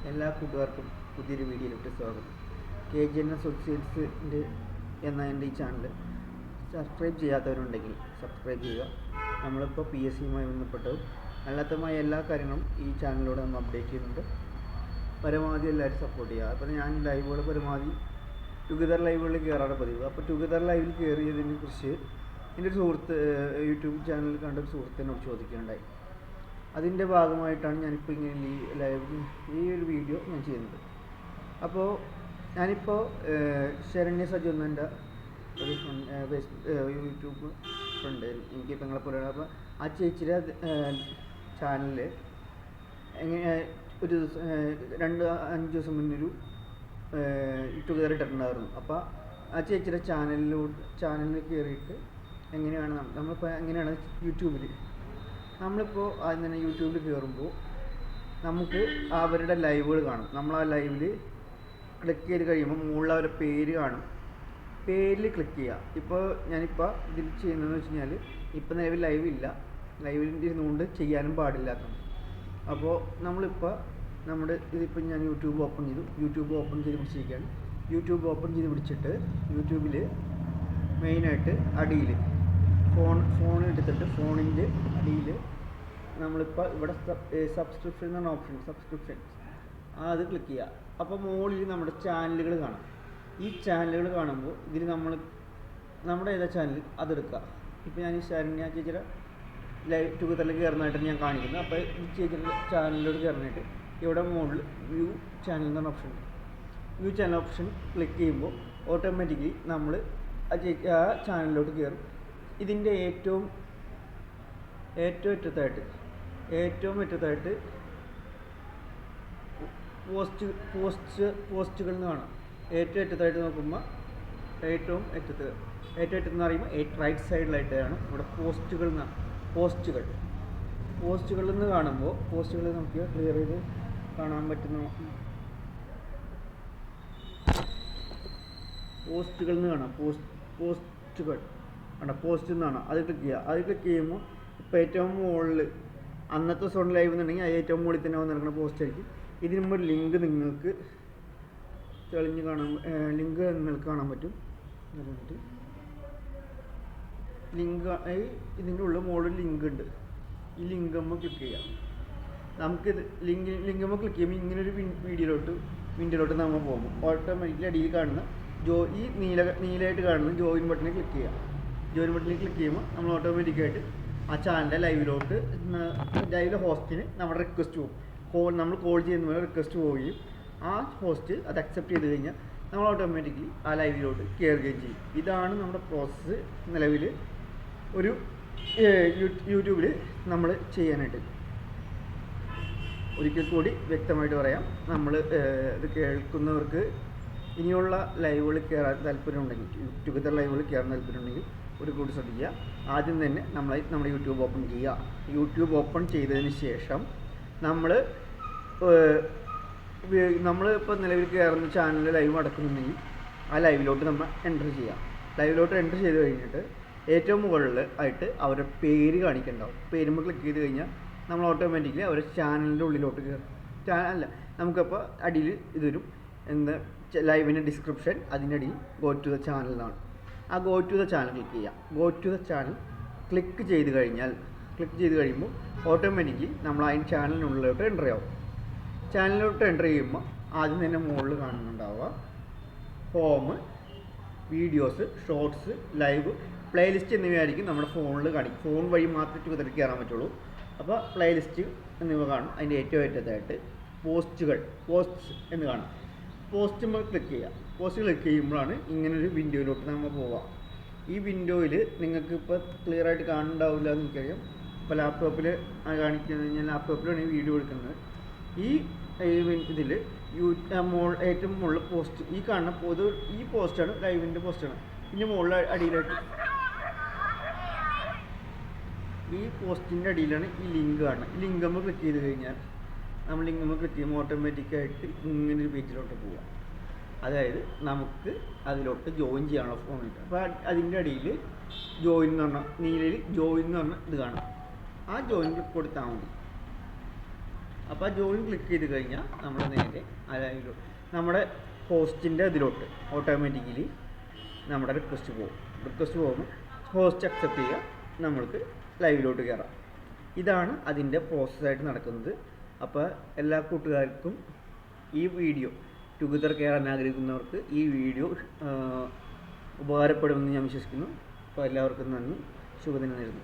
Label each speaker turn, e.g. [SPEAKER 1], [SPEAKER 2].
[SPEAKER 1] എല്ലാ കൂട്ടുകാർക്കും പുതിയൊരു വീഡിയോയിലോട്ട് സ്വാഗതം. KGNS അസോസിയേറ്റ്സിൻ്റെ എന്ന എൻ്റെ ഈ ചാനൽ സബ്സ്ക്രൈബ് ചെയ്യാത്തവരുണ്ടെങ്കിൽ സബ്സ്ക്രൈബ് ചെയ്യുക. നമ്മളിപ്പോൾ PSCയുമായി ബന്ധപ്പെട്ടതും അല്ലാത്തതുമായ എല്ലാ കാര്യങ്ങളും ഈ ചാനലിലൂടെ നമ്മൾ അപ്ഡേറ്റ് ചെയ്യുന്നുണ്ട്. പരമാവധി എല്ലാവരും സപ്പോർട്ട് ചെയ്യുക. അപ്പോൾ ഞാൻ ലൈവുകൾ പരമാവധി ടുഗദർ ലൈവുകളിൽ കയറാറ് പതിവ്. അപ്പോൾ ടുഗദർ ലൈവിൽ കയറിയതിനെ കുറിച്ച് എൻ്റെ ഒരു സുഹൃത്ത് യൂട്യൂബ് ചാനലിൽ കണ്ട ഒരു സുഹൃത്തിനോട് ചോദിക്കുകയുണ്ടായി. അതിൻ്റെ ഭാഗമായിട്ടാണ് ഞാനിപ്പോൾ ഇങ്ങനെ ഈ ഒരു വീഡിയോ ഞാൻ ചെയ്യുന്നത്. അപ്പോൾ ഞാനിപ്പോൾ ശരണ്യ സജു എന്ന ഒരു യൂട്യൂബ് ഫ്രണ്ട് എനിക്ക് പെങ്ങളെ പോലെയാണ്. അപ്പോൾ ആ ചേച്ചിയുടെ ചാനലിൽ എങ്ങനെ ഒരു 5 ദിവസം മുന്നൊരു ടുഗദർ ഇട്ടിട്ടുണ്ടായിരുന്നു. അപ്പോൾ ആ ചേച്ചിയുടെ ചാനലിൽ കയറിയിട്ട് എങ്ങനെയാണ് നമ്മളിപ്പോൾ എങ്ങനെയാണ് നമ്മളിപ്പോൾ ആദ്യം തന്നെ യൂട്യൂബിൽ കയറുമ്പോൾ നമുക്ക് അവരുടെ ലൈവുകൾ കാണും. നമ്മൾ ആ ലൈവിൽ ക്ലിക്ക് ചെയ്ത് കഴിയുമ്പോൾ മുകളിൽ അവരുടെ പേര് കാണും. പേരിൽ ക്ലിക്ക് ചെയ്യുക. ഇപ്പോൾ ഞാനിപ്പോൾ ഇതിൽ ചെയ്യുന്നതെന്ന് വെച്ച് കഴിഞ്ഞാൽ ഇപ്പോൾ നിലവിൽ ലൈവിൽ ഇരുന്നുകൊണ്ട് ചെയ്യാനും പാടില്ലാത്തതാണ്. അപ്പോൾ നമ്മളിപ്പോൾ ഇതിപ്പോൾ ഞാൻ യൂട്യൂബ് ഓപ്പൺ ചെയ്ത് പിടിച്ചിരിക്കുകയാണ്. യൂട്യൂബ് ഓപ്പൺ ചെയ്ത് പിടിച്ചിട്ട് യൂട്യൂബിൽ മെയിനായിട്ട് അടിയിൽ ഫോൺ എടുത്തിട്ട് ഫോണിൻ്റെ അടിയിൽ നമ്മളിപ്പോൾ ഇവിടെ സബ്സ്ക്രിപ്ഷൻ എന്ന ഓപ്ഷൻ അത് ക്ലിക്ക് ചെയ്യുക. അപ്പോൾ മുകളിൽ നമ്മുടെ ചാനലുകൾ കാണാം. ഈ ചാനലുകൾ കാണുമ്പോൾ ഇതിൽ നമ്മുടെ ഏതാ ചാനൽ അതെടുക്കുക. ഇപ്പോൾ ഞാൻ ഈ ശരണ്യ ചേച്ചിയുടെ ലൈവ് ടുഗദറിൽ കയറുന്നതായിട്ട് ഞാൻ കാണിക്കുന്നത്. അപ്പോൾ ഈ ചേച്ചിയുടെ ചാനലിലോട് കയറുന്നതായിട്ട് ഇവിടെ മുകളിൽ വ്യൂ ചാനൽ എന്ന ഓപ്ഷൻ ഉണ്ട്. വ്യൂ ചാനൽ ഓപ്ഷൻ ക്ലിക്ക് ചെയ്യുമ്പോൾ ഓട്ടോമാറ്റിക്കലി നമ്മൾ ആ ചാനലിലോട്ട് കയറും. ഇതിൻ്റെ ഏറ്റവും അറ്റത്തായിട്ട് പോസ്റ്റുകൾ എന്ന് കാണാം. ഏറ്റവും അറ്റത്തായിട്ട് നോക്കുമ്പോൾ ഏറ്റവും അറ്റത്തെന്ന് പറയുമ്പോൾ റൈറ്റ് സൈഡിലായിട്ടാണ് ഇവിടെ പോസ്റ്റുകൾ എന്ന് കാണുമ്പോൾ പോസ്റ്റുകൾ നമുക്ക് ക്ലിയർ ചെയ്ത് കാണാൻ പറ്റുന്ന പോസ്റ്റുകൾ എന്ന് കാണാം. പോസ്റ്റ് എന്നാണ് അത് ക്ലിക്ക് ചെയ്യുക. അത് ക്ലിക്ക് ചെയ്യുമ്പോൾ ഇപ്പോൾ ഏറ്റവും മുകളിൽ അന്നത്തെ സോൺ ലൈവ് എന്നുണ്ടെങ്കിൽ അത് ഏറ്റവും മുകളിൽ തന്നെ വന്നിരിക്കുന്ന പോസ്റ്റ് ആയിരിക്കും. ഇതിന് മുമ്പ് ലിങ്ക് നിങ്ങൾക്ക് നിങ്ങൾക്ക് കാണാൻ പറ്റും. ഇതിൻ്റെ ഉള്ളിൽ മുകളിൽ ലിങ്ക് ഉണ്ട്. ഈ ലിങ്ക് നമ്മൾ ക്ലിക്ക് ചെയ്യാം. നമുക്കിത് ലിങ്ക് നമ്മൾ ക്ലിക്ക് ചെയ്യുമ്പോൾ ഇങ്ങനൊരു വിൻഡോയിലോട്ട് നമ്മൾ പോകുമ്പോൾ ഓട്ടോമാറ്റിക്കലി അടിയിൽ കാണുന്ന ഈ നീലമായിട്ട് കാണുന്ന ജോയിൻ ബട്ടണിൽ ക്ലിക്ക് ചെയ്യാം. ജോയിൻ ബട്ടണിൽ ക്ലിക്ക് ചെയ്യുമ്പോൾ നമ്മൾ ഓട്ടോമാറ്റിക്കായിട്ട് ആ ചാനലിൻ്റെ ലൈവ് ഹോസ്റ്റിന് നമ്മുടെ റിക്വസ്റ്റ് പോകും. നമ്മൾ കോൾ ചെയ്യുന്ന പോലെ റിക്വസ്റ്റ് പോവുകയും ആ ഹോസ്റ്റ് അത് അക്സെപ്റ്റ് ചെയ്ത് കഴിഞ്ഞാൽ നമ്മൾ ഓട്ടോമാറ്റിക്കലി ആ ലൈവിലോട്ട് കയറുകയും ചെയ്യും. ഇതാണ് നമ്മുടെ പ്രോസസ്സ് നിലവിൽ ഒരു യൂട്യൂബിൽ നമ്മൾ ചെയ്യാനായിട്ട്. ഒരിക്കൽ കൂടി വ്യക്തമായിട്ട് പറയാം, നമ്മൾ ഇത് കേൾക്കുന്നവർക്ക് ഇനിയുള്ള ലൈവുകൾ കയറാൻ താല്പര്യമുണ്ടെങ്കിൽ ടുഗദർ ലൈവുകൾ കയറാൻ താല്പര്യമുണ്ടെങ്കിൽ ഒരു കൂടി ശ്രദ്ധിക്കുക. ആദ്യം തന്നെ നമ്മുടെ യൂട്യൂബ് ഓപ്പൺ ചെയ്യുക. യൂട്യൂബ് ഓപ്പൺ ചെയ്തതിന് ശേഷം നമ്മളിപ്പോൾ നിലവിൽ കയറുന്ന ചാനലിൽ ലൈവ് നടക്കുന്നുണ്ടെങ്കിൽ ആ ലൈവിലോട്ട് നമ്മൾ എൻ്റർ ചെയ്യാം. ലൈവിലോട്ട് എൻ്റർ ചെയ്ത് കഴിഞ്ഞിട്ട് ഏറ്റവും മുകളിൽ ആയിട്ട് അവരുടെ പേര് കാണിക്കുന്നുണ്ടാവും. പേരുമ്പോൾ ക്ലിക്ക് ചെയ്ത് കഴിഞ്ഞാൽ നമ്മൾ ഓട്ടോമാറ്റിക്കലി അവരുടെ ചാനലിൻ്റെ ഉള്ളിലോട്ട് കയറും. നമുക്കപ്പോൾ അടിയിൽ ഇത് വരും, ലൈവിൻ്റെ ഡിസ്ക്രിപ്ഷൻ, അതിൻ്റെ അടിയിൽ ഗോ ടു ദ ചാനൽ എന്നാണ്. ആ go to the channel click ചെയ്യാം. Go to the channel click ചെയ്ത് കഴിയുമ്പോൾ ഓട്ടോമാറ്റിക്കലി നമ്മൾ ആ ചാനലിനുള്ളിലോട്ട് എൻ്റർ ആവും. ചാനലിലോട്ട് എൻ്റർ ചെയ്യുമ്പോൾ ആദ്യം തന്നെ മുകളിൽ കാണുന്നുണ്ടാവുക home, videos, shorts, live, playlist എന്നിവയായിരിക്കും നമ്മുടെ ഫോണിൽ കാണിക്കും. ഫോൺ വഴി മാത്രമേ ടുഗദർ കയറാൻ പറ്റുള്ളൂ. അപ്പോൾ പ്ലേലിസ്റ്റ് എന്നിവ കാണും. അതിൻ്റെ ഏറ്റവും അറ്റത്തായിട്ട് പോസ്റ്റ്സ് എന്ന് കാണും. പോസ്റ്റ് ക്ലിക്ക് ചെയ്യുക. പോസ്റ്റ് ക്ലിക്ക് ചെയ്യുമ്പോഴാണ് ഇങ്ങനൊരു വിൻഡോയിലോട്ട് നമ്മൾ പോവുക. ഈ വിൻഡോയിൽ നിങ്ങൾക്ക് ഇപ്പോൾ ക്ലിയർ ആയിട്ട് കാണുന്നുണ്ടാവില്ല എന്ന് എനിക്കറിയാം. ഇപ്പോൾ ലാപ്ടോപ്പിൽ കാണിക്കുന്നത് ഞാൻ ലാപ്ടോപ്പിലാണ് ഈ വീഡിയോ എടുക്കുന്നത്. ഈ ഇതിൽ ഏറ്റവും മുകളിൽ പോസ്റ്റ് ഈ കാണുന്ന ഈ പോസ്റ്റാണ് ലൈവിൻ്റെ പോസ്റ്റാണ്. പിന്നെ മുകളിൽ അടിയിലായിട്ട് ഈ പോസ്റ്റിൻ്റെ അടിയിലാണ് ഈ ലിങ്ക് കാണുന്നത്. ഈ ലിങ്ക് നമ്മൾ ക്ലിക്ക് ചെയ്ത് കഴിഞ്ഞാൽ ക്ലിക്ക് ചെയ്യുമ്പോൾ ഓട്ടോമാറ്റിക്കായിട്ട് ഇങ്ങനൊരു പേജിലോട്ട് പോവാം. അതായത് നമുക്ക് അതിലോട്ട് ജോയിൻ ചെയ്യാനുള്ള ഫോണുണ്ട്. അപ്പോൾ അതിൻ്റെ അടിയിൽ ജോയിൻ എന്ന് പറഞ്ഞാൽ നീലയിൽ ജോയിൻ എന്ന് പറഞ്ഞാൽ ഇത് കാണാം. ആ ജോയിൻ കൊടുത്താൽ മതി. അപ്പോൾ ആ ജോയിൻ ക്ലിക്ക് ചെയ്ത് കഴിഞ്ഞാൽ നമ്മൾ നേരെ ആ ലൈവിലോട്ട് നമ്മുടെ ഹോസ്റ്റിൻ്റെ ഇതിലോട്ട് ഓട്ടോമാറ്റിക്കലി നമ്മുടെ റിക്വസ്റ്റ് പോകുമ്പോൾ ഹോസ്റ്റ് അക്സെപ്റ്റ് ചെയ്യുക, നമ്മൾക്ക് ലൈവിലോട്ട് കയറാം. ഇതാണ് അതിൻ്റെ പ്രോസസ്സായിട്ട് നടക്കുന്നത്. അപ്പോൾ എല്ലാ കൂട്ടുകാർക്കും ഈ വീഡിയോ ടുഗദർ കയറാൻ ആഗ്രഹിക്കുന്നവർക്ക് ഈ വീഡിയോ ഉപകാരപ്പെടുമെന്ന് ഞാൻ വിശ്വസിക്കുന്നു. അപ്പോൾ എല്ലാവർക്കും നന്ദി, ശുഭദിനം നേരുന്നു.